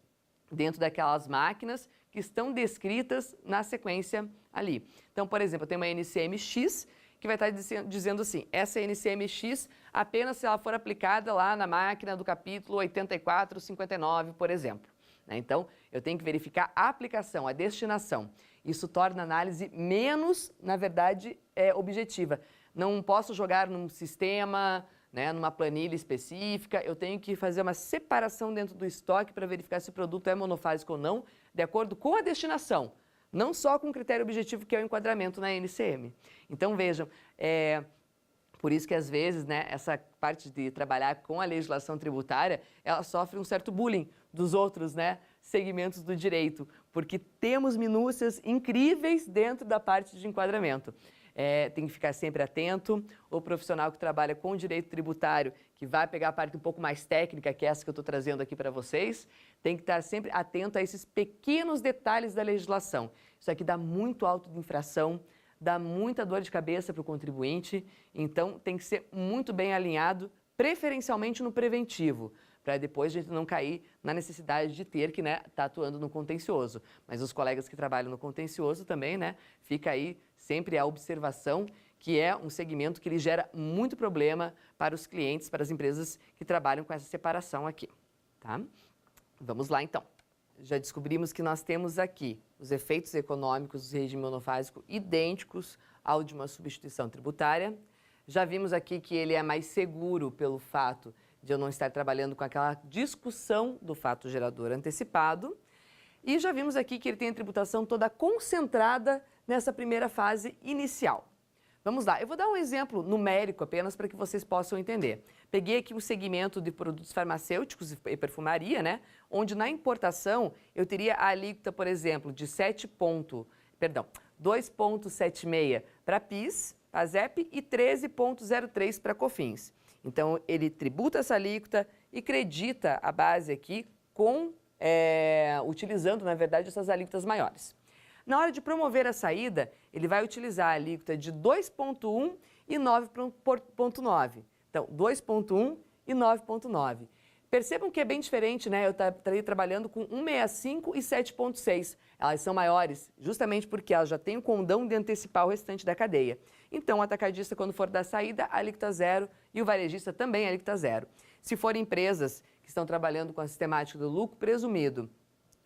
dentro daquelas máquinas que estão descritas na sequência ali. Então, por exemplo, eu tenho uma NCM X, que vai estar dizendo assim, essa NCM X apenas se ela for aplicada lá na máquina do capítulo 8459, por exemplo. Então, eu tenho que verificar a aplicação, a destinação. Isso torna a análise menos, na verdade, objetiva. Não posso jogar num sistema, né, numa planilha específica, eu tenho que fazer uma separação dentro do estoque para verificar se o produto é monofásico ou não, de acordo com a destinação. Não só com o critério objetivo que é o enquadramento na NCM. Então, vejam, por isso que às vezes, né, essa parte de trabalhar com a legislação tributária, ela sofre um certo bullying dos outros, né, segmentos do direito, porque temos minúcias incríveis dentro da parte de enquadramento. Tem que ficar sempre atento. O profissional que trabalha com o direito tributário, que vai pegar a parte um pouco mais técnica, que é essa que eu estou trazendo aqui para vocês, tem que estar sempre atento a esses pequenos detalhes da legislação. Isso aqui dá muito auto de infração, dá muita dor de cabeça para o contribuinte, então tem que ser muito bem alinhado, preferencialmente no preventivo, para depois a gente não cair na necessidade de ter que, né, tá atuando no contencioso. Mas os colegas que trabalham no contencioso também, né, fica aí sempre a observação que é um segmento que ele gera muito problema para os clientes, para as empresas que trabalham com essa separação aqui, tá? Vamos lá, então. Já descobrimos que nós temos aqui os efeitos econômicos do regime monofásico idênticos ao de uma substituição tributária. Já vimos aqui que ele é mais seguro pelo fato de eu não estar trabalhando com aquela discussão do fato gerador antecipado. E já vimos aqui que ele tem a tributação toda concentrada nessa primeira fase inicial. Vamos lá, eu vou dar um exemplo numérico apenas para que vocês possam entender. Peguei aqui o segmento de produtos farmacêuticos e perfumaria, né? Onde na importação eu teria a alíquota, por exemplo, de 2,76 para PIS, PASEP e 13,03 para COFINS. Então, ele tributa essa alíquota e credita a base aqui utilizando, na verdade, essas alíquotas maiores. Na hora de promover a saída, ele vai utilizar a alíquota de 2,1 e 9,9. Então, 2,1 e 9,9. Percebam que é bem diferente, né? Eu estaria trabalhando com 1,65 e 7,6. Elas são maiores justamente porque elas já têm o condão de antecipar o restante da cadeia. Então, o atacadista, quando for dar saída, a alíquota zero e o varejista também a alíquota zero. Se forem empresas que estão trabalhando com a sistemática do lucro presumido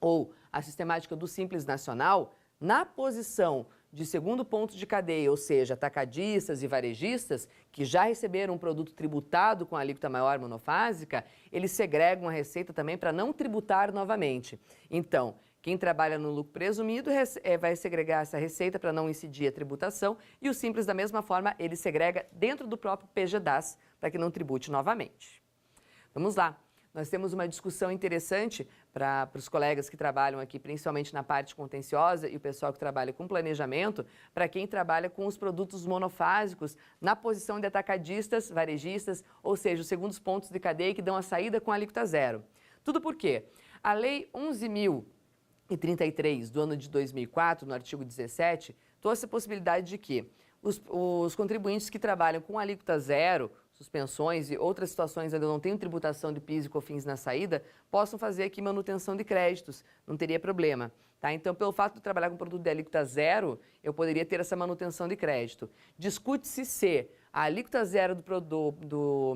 ou a sistemática do Simples Nacional, na posição de segundo ponto de cadeia, ou seja, atacadistas e varejistas, que já receberam um produto tributado com a alíquota maior monofásica, eles segregam a receita também para não tributar novamente. Então, quem trabalha no lucro presumido vai segregar essa receita para não incidir a tributação e o Simples, da mesma forma, ele segrega dentro do próprio PGDAS para que não tribute novamente. Vamos lá. Nós temos uma discussão interessante para os colegas que trabalham aqui, principalmente na parte contenciosa e o pessoal que trabalha com planejamento, para quem trabalha com os produtos monofásicos na posição de atacadistas, varejistas, ou seja, os segundos pontos de cadeia que dão a saída com a alíquota zero. Tudo por quê? A Lei 11.033 do ano de 2004, no artigo 17, trouxe a possibilidade de que os contribuintes que trabalham com alíquota zero, suspensões e outras situações onde eu não tenho tributação de PIS e COFINS na saída, possam fazer aqui manutenção de créditos, não teria problema. Tá? Então, pelo fato de trabalhar com produto de alíquota zero, eu poderia ter essa manutenção de crédito. Discute-se se a alíquota zero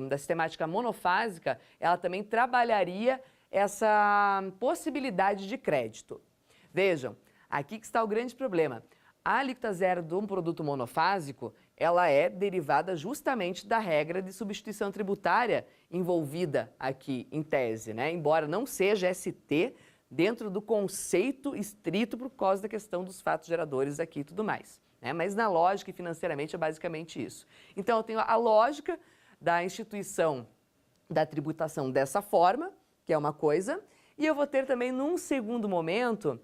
da sistemática monofásica, ela também trabalharia essa possibilidade de crédito. Vejam, aqui que está o grande problema. A alíquota zero de um produto monofásico, ela é derivada justamente da regra de substituição tributária envolvida aqui em tese, né? Embora não seja ST dentro do conceito estrito por causa da questão dos fatos geradores aqui e tudo mais, né? Mas na lógica e financeiramente é basicamente isso. Então eu tenho a lógica da instituição da tributação dessa forma, que é uma coisa, e eu vou ter também num segundo momento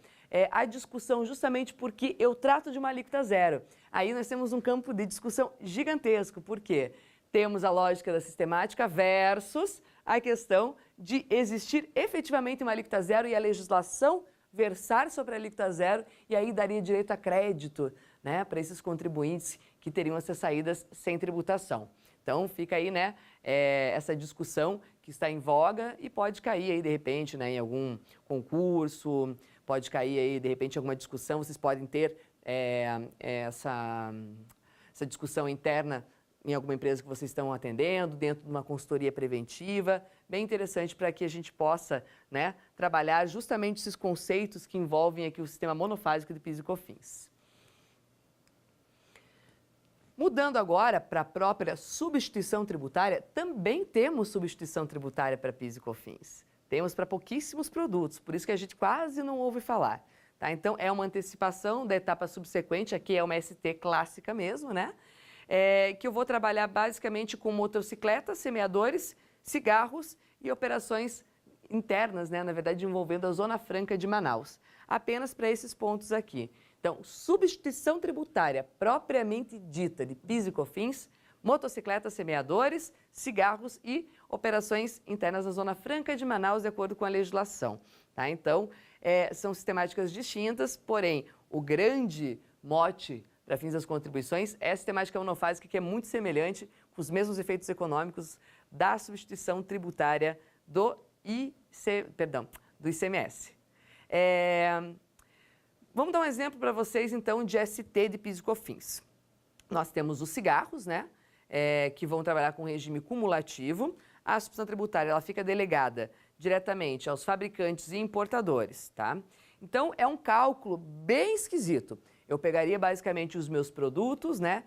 a discussão justamente porque eu trato de uma alíquota zero. Aí nós temos um campo de discussão gigantesco, porque temos a lógica da sistemática versus a questão de existir efetivamente uma alíquota zero e a legislação versar sobre a alíquota zero e aí daria direito a crédito, né, para esses contribuintes que teriam essas saídas sem tributação. Então fica aí, né, essa discussão que está em voga e pode cair aí de repente, né, em algum concurso, pode cair aí de repente em alguma discussão, vocês podem ter essa discussão interna em alguma empresa que vocês estão atendendo, dentro de uma consultoria preventiva, bem interessante para que a gente possa, né, trabalhar justamente esses conceitos que envolvem aqui o sistema monofásico de PIS e COFINS. Mudando agora para a própria substituição tributária, também temos substituição tributária para PIS e COFINS. Temos para pouquíssimos produtos, por isso que a gente quase não ouve falar. Tá? Então, é uma antecipação da etapa subsequente, aqui é uma ST clássica mesmo, né? Que eu vou trabalhar basicamente com motocicletas, semeadores, cigarros e operações internas, né? Na verdade, envolvendo a Zona Franca de Manaus. Apenas para esses pontos aqui. Então, substituição tributária propriamente dita de PIS e COFINS, motocicletas, semeadores, cigarros e operações internas na Zona Franca de Manaus, de acordo com a legislação. Tá? Então, são sistemáticas distintas, porém, o grande mote para fins das contribuições é a sistemática monofásica, que é muito semelhante, com os mesmos efeitos econômicos da substituição tributária do ICMS. Vamos dar um exemplo para vocês, então, de ST de PIS e COFINS. Nós temos os cigarros, né, que vão trabalhar com regime cumulativo. A substituição tributária ela fica delegada diretamente aos fabricantes e importadores, tá? Então, é um cálculo bem esquisito. Eu pegaria basicamente os meus produtos, né,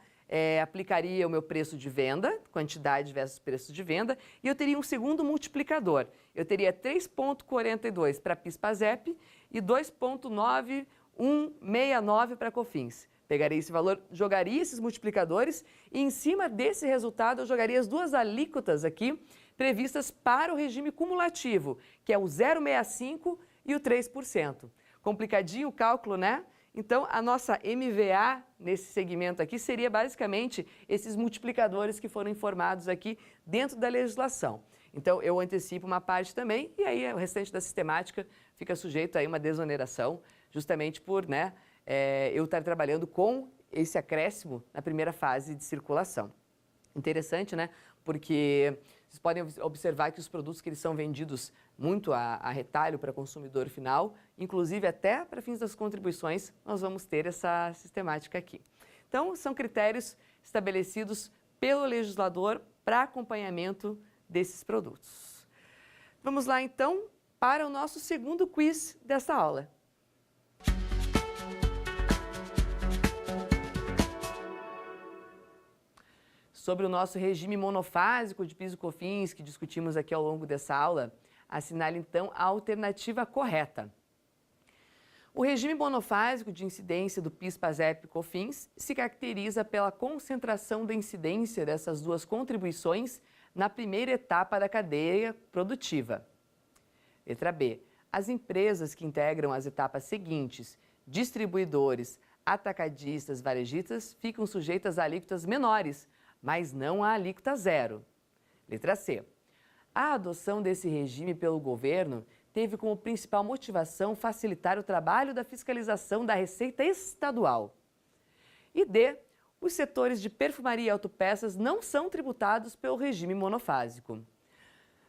aplicaria o meu preço de venda, quantidade versus preço de venda, e eu teria um segundo multiplicador. Eu teria 3,42 para PIS/PASEP e 2,9169 para COFINS. Pegaria esse valor, jogaria esses multiplicadores e em cima desse resultado eu jogaria as duas alíquotas aqui previstas para o regime cumulativo, que é o 0,65 e o 3%. Complicadinho o cálculo, né? Então, a nossa MVA nesse segmento aqui seria basicamente esses multiplicadores que foram informados aqui dentro da legislação. Então, eu antecipo uma parte também e aí o restante da sistemática fica sujeito a uma desoneração, justamente por, né, eu estar trabalhando com esse acréscimo na primeira fase de circulação. Interessante, né? Porque vocês podem observar que os produtos que eles são vendidos muito a retalho para consumidor final, inclusive até para fins das contribuições, nós vamos ter essa sistemática aqui. Então, são critérios estabelecidos pelo legislador para acompanhamento desses produtos. Vamos lá, então, para o nosso segundo quiz dessa aula. Sobre o nosso regime monofásico de PIS e COFINS, que discutimos aqui ao longo dessa aula, assinale então a alternativa correta. O regime monofásico de incidência do PIS, PASEP e COFINS se caracteriza pela concentração da incidência dessas duas contribuições na primeira etapa da cadeia produtiva. Letra B. As empresas que integram as etapas seguintes, distribuidores, atacadistas, varejistas, ficam sujeitas a alíquotas menores, mas não a alíquota zero. Letra C. A adoção desse regime pelo governo teve como principal motivação facilitar o trabalho da fiscalização da Receita Estadual. E D. Os setores de perfumaria e autopeças não são tributados pelo regime monofásico.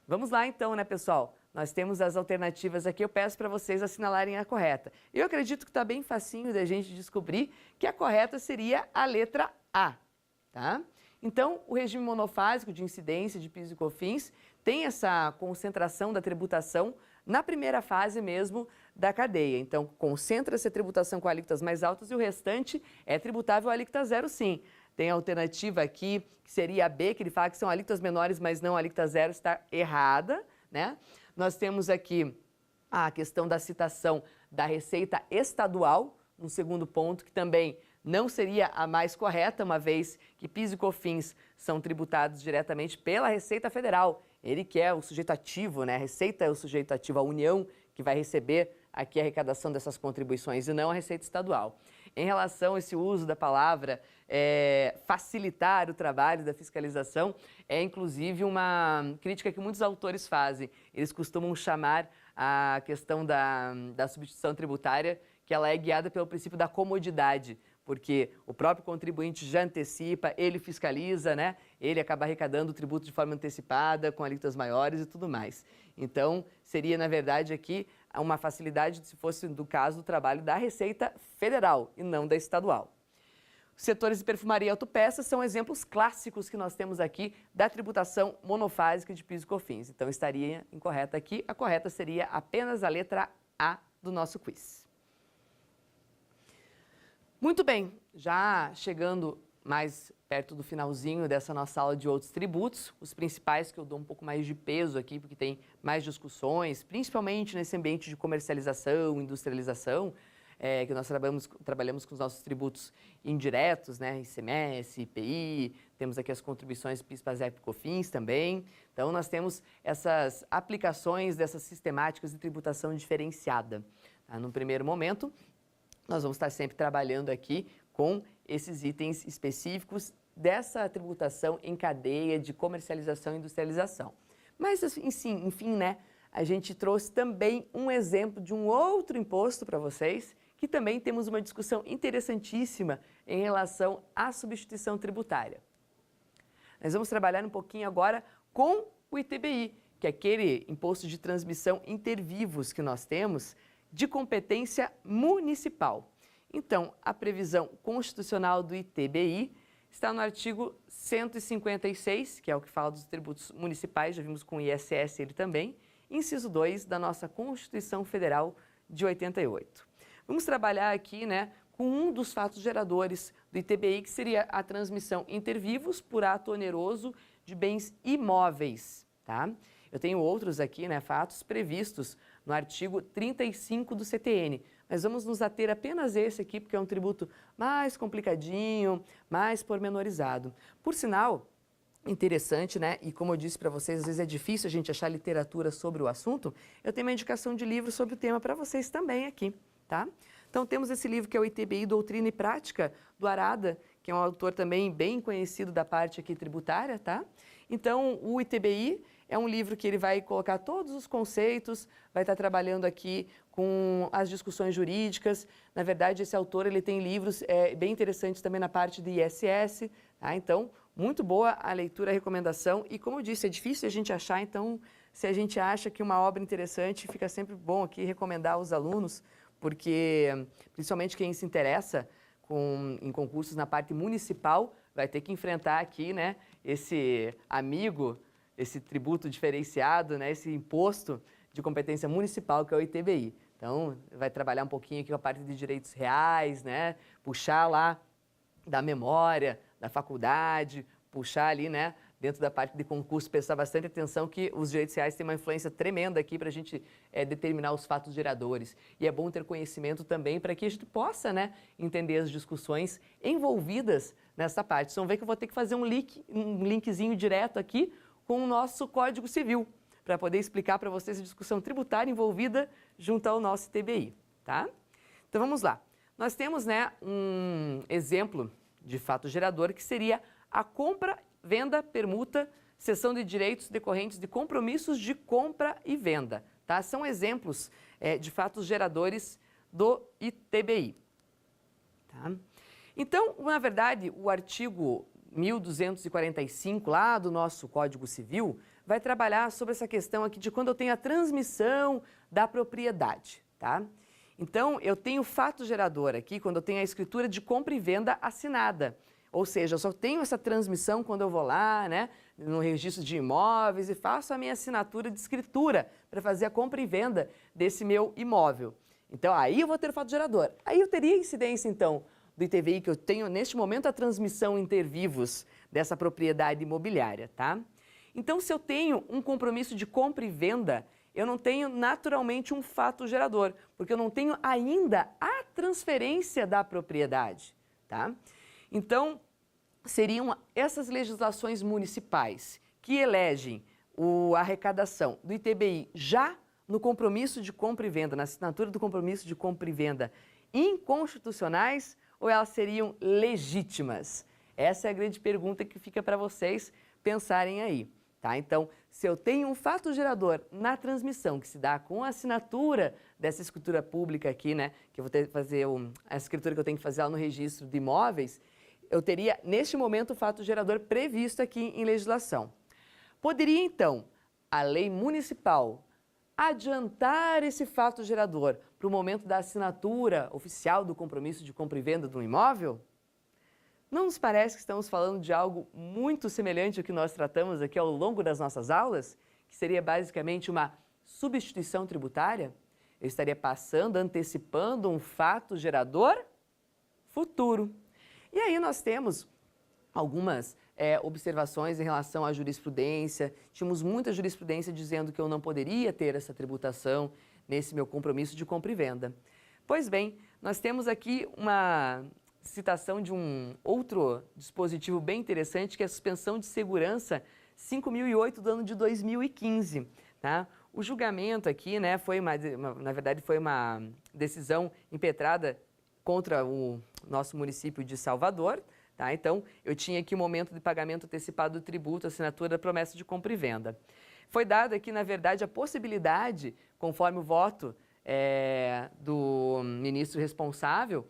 Vamos lá então, né, pessoal? Nós temos as alternativas aqui, eu peço para vocês assinalarem a correta. Eu acredito que está bem facinho da gente descobrir que a correta seria a letra A, tá? Então, o regime monofásico de incidência de PIS e COFINS tem essa concentração da tributação na primeira fase mesmo da cadeia. Então, concentra-se a tributação com alíquotas mais altas e o restante é tributável a alíquota zero, sim. Tem a alternativa aqui, que seria a B, que ele fala que são alíquotas menores, mas não alíquota zero, está errada, né? Nós temos aqui a questão da citação da receita estadual, um segundo ponto, que também não seria a mais correta, uma vez que PIS e COFINS são tributados diretamente pela Receita Federal. Ele que é o sujeito ativo, né? A Receita é o sujeito ativo, a União que vai receber aqui a arrecadação dessas contribuições e não a Receita Estadual. Em relação a esse uso da palavra facilitar o trabalho da fiscalização, é inclusive uma crítica que muitos autores fazem. Eles costumam chamar a questão da substituição tributária, que ela é guiada pelo princípio da comodidade, porque o próprio contribuinte já antecipa, ele fiscaliza, né? Ele acaba arrecadando o tributo de forma antecipada, com alíquotas maiores e tudo mais. Então, seria, na verdade, aqui uma facilidade se fosse do caso do trabalho da Receita Federal e não da estadual. Os setores de perfumaria e autopeças são exemplos clássicos que nós temos aqui da tributação monofásica de PIS e COFINS. Então, estaria incorreta aqui. A correta seria apenas a letra A do nosso quiz. Muito bem, já chegando mais perto do finalzinho dessa nossa aula de outros tributos, os principais que eu dou um pouco mais de peso aqui, porque tem mais discussões, principalmente nesse ambiente de comercialização, industrialização, que nós trabalhamos com os nossos tributos indiretos, né, ICMS, IPI, temos aqui as contribuições PIS, PASEP e COFINS também. Então, nós temos essas aplicações dessas sistemáticas de tributação diferenciada. Tá? No primeiro momento, nós vamos estar sempre trabalhando aqui com esses itens específicos dessa tributação em cadeia de comercialização e industrialização. Mas, enfim, né, a gente trouxe também um exemplo de um outro imposto para vocês, que também temos uma discussão interessantíssima em relação à substituição tributária. Nós vamos trabalhar um pouquinho agora com o ITBI, que é aquele imposto de transmissão intervivos que nós temos de competência municipal. Então, a previsão constitucional do ITBI está no artigo 156, que é o que fala dos tributos municipais, já vimos com o ISS ele também, inciso 2 da nossa Constituição Federal de 88. Vamos trabalhar aqui, né, com um dos fatos geradores do ITBI, que seria a transmissão intervivos por ato oneroso de bens imóveis, tá? Eu tenho outros aqui, né, fatos previstos no artigo 35 do CTN, mas vamos nos ater apenas esse aqui, porque é um tributo mais complicadinho, mais pormenorizado. Por sinal, interessante, né? E como eu disse para vocês, às vezes é difícil a gente achar literatura sobre o assunto, eu tenho uma indicação de livro sobre o tema para vocês também aqui, tá? Então, temos esse livro que é o ITBI Doutrina e Prática, do Arada, que é um autor também bem conhecido da parte aqui tributária, tá? Então, o ITBI é um livro que ele vai colocar todos os conceitos, vai estar trabalhando aqui com as discussões jurídicas. Na verdade, esse autor ele tem livros bem interessantes também na parte de ISS, tá? Então, muito boa a leitura, a recomendação. E como eu disse, é difícil a gente achar, então, se a gente acha que uma obra interessante, fica sempre bom aqui recomendar aos alunos, porque principalmente quem se interessa em concursos na parte municipal vai ter que enfrentar aqui, né, esse amigo, esse tributo diferenciado, né, esse imposto de competência municipal que é o ITBI. Então, vai trabalhar um pouquinho aqui com a parte de direitos reais, né, puxar lá da memória, da faculdade, puxar ali, né, dentro da parte de concurso, prestar bastante atenção que os direitos reais têm uma influência tremenda aqui para a gente determinar os fatos geradores. E é bom ter conhecimento também para que a gente possa, né, entender as discussões envolvidas nessa parte. Vocês vão ver que eu vou ter que fazer um linkzinho direto aqui com o nosso Código Civil, para poder explicar para vocês a discussão tributária envolvida junto ao nosso ITBI, tá? Então vamos lá. Nós temos, né, um exemplo de fato gerador que seria a compra, venda, permuta, cessão de direitos decorrentes de compromissos de compra e venda, tá? São exemplos de fatos geradores do ITBI, tá? Então, na verdade, o artigo 1245 lá do nosso Código Civil vai trabalhar sobre essa questão aqui de quando eu tenho a transmissão da propriedade, tá? Então, eu tenho o fato gerador aqui quando eu tenho a escritura de compra e venda assinada. Ou seja, eu só tenho essa transmissão quando eu vou lá, né, no registro de imóveis e faço a minha assinatura de escritura para fazer a compra e venda desse meu imóvel. Então, aí eu vou ter o fato gerador. Aí eu teria incidência, então, do ITBI, que eu tenho, neste momento, a transmissão inter vivos dessa propriedade imobiliária, tá? Então, se eu tenho um compromisso de compra e venda, eu não tenho naturalmente um fato gerador, porque eu não tenho ainda a transferência da propriedade, tá? Então, seriam essas legislações municipais que elegem a arrecadação do ITBI já no compromisso de compra e venda, na assinatura do compromisso de compra e venda, inconstitucionais ou elas seriam legítimas? Essa é a grande pergunta que fica para vocês pensarem aí. Tá? Então, se eu tenho um fato gerador na transmissão que se dá com a assinatura dessa escritura pública aqui, né, que eu vou ter que fazer a escritura que eu tenho que fazer lá no registro de imóveis, eu teria, neste momento, o fato gerador previsto aqui em legislação. Poderia, então, a lei municipal adiantar esse fato gerador para o momento da assinatura oficial do compromisso de compra e venda do imóvel? Não nos parece que estamos falando de algo muito semelhante ao que nós tratamos aqui ao longo das nossas aulas, que seria basicamente uma substituição tributária? Eu estaria passando, antecipando um fato gerador futuro. E aí nós temos algumas observações em relação à jurisprudência. Tínhamos muita jurisprudência dizendo que eu não poderia ter essa tributação nesse meu compromisso de compra e venda. Pois bem, nós temos aqui uma citação de um outro dispositivo bem interessante, que é a suspensão de segurança 5008 do ano de 2015. Tá? O julgamento aqui, né, na verdade, foi uma decisão impetrada contra o nosso município de Salvador. Tá? Então, eu tinha aqui o momento de pagamento antecipado do tributo, assinatura da promessa de compra e venda. Foi dada aqui, na verdade, a possibilidade, conforme o voto do ministro responsável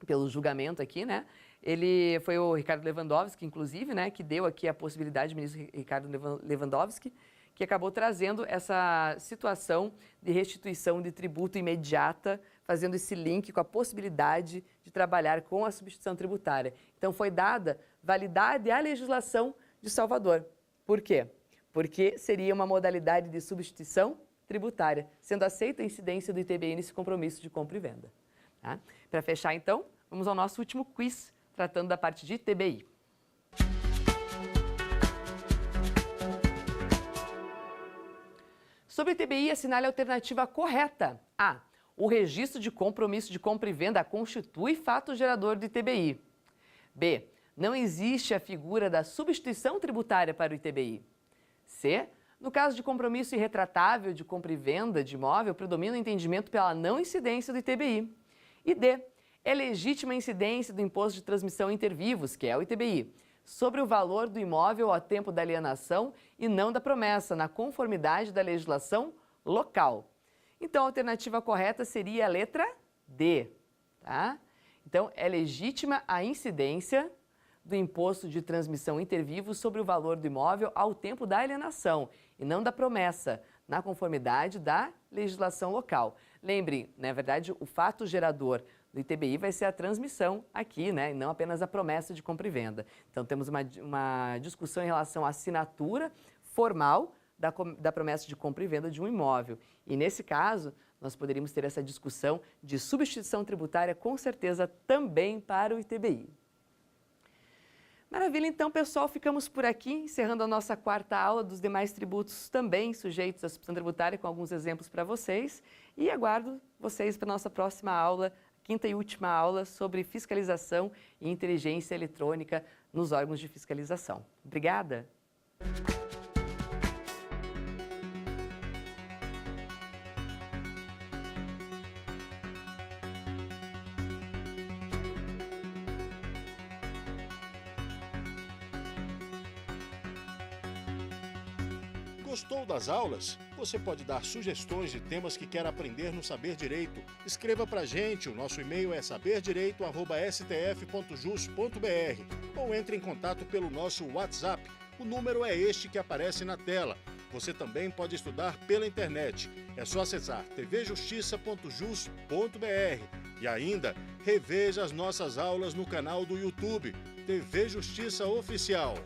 pelo julgamento aqui, né? Ele foi o Ricardo Lewandowski, inclusive, né, que deu aqui a possibilidade, o ministro Ricardo Lewandowski, que acabou trazendo essa situação de restituição de tributo imediata, fazendo esse link com a possibilidade de trabalhar com a substituição tributária. Então, foi dada validade à legislação de Salvador. Por quê? Porque seria uma modalidade de substituição tributária, sendo aceita a incidência do ITBI nesse compromisso de compra e venda. Tá? Para fechar, então, vamos ao nosso último quiz, tratando da parte de ITBI. Sobre ITBI, assinale a alternativa correta. A. O registro de compromisso de compra e venda constitui fato gerador do ITBI. B. Não existe a figura da substituição tributária para o ITBI. C. No caso de compromisso irretratável de compra e venda de imóvel, predomina o entendimento pela não incidência do ITBI. E D. É legítima a incidência do imposto de transmissão inter vivos, que é o ITBI, sobre o valor do imóvel ao tempo da alienação e não da promessa, na conformidade da legislação local. Então, a alternativa correta seria a letra D. Tá? Então, é legítima a incidência do imposto de transmissão inter vivos sobre o valor do imóvel ao tempo da alienação e não da promessa, na conformidade da legislação local. Lembre, na verdade, o fato gerador do ITBI vai ser a transmissão aqui, né, e não apenas a promessa de compra e venda. Então, temos uma discussão em relação à assinatura formal da promessa de compra e venda de um imóvel. E, nesse caso, nós poderíamos ter essa discussão de substituição tributária, com certeza, também para o ITBI. Maravilha, então, pessoal, ficamos por aqui, encerrando a nossa quarta aula dos demais tributos também sujeitos à substituição tributária, com alguns exemplos para vocês. E aguardo vocês para a nossa próxima aula, quinta e última aula, sobre fiscalização e inteligência eletrônica nos órgãos de fiscalização. Obrigada! Gostou das aulas? Você pode dar sugestões de temas que quer aprender no Saber Direito. Escreva pra gente, o nosso e-mail é saberdireito@stf.jus.br ou entre em contato pelo nosso WhatsApp. O número é este que aparece na tela. Você também pode estudar pela internet. É só acessar tvjustiça.jus.br e ainda reveja as nossas aulas no canal do YouTube. TV Justiça Oficial.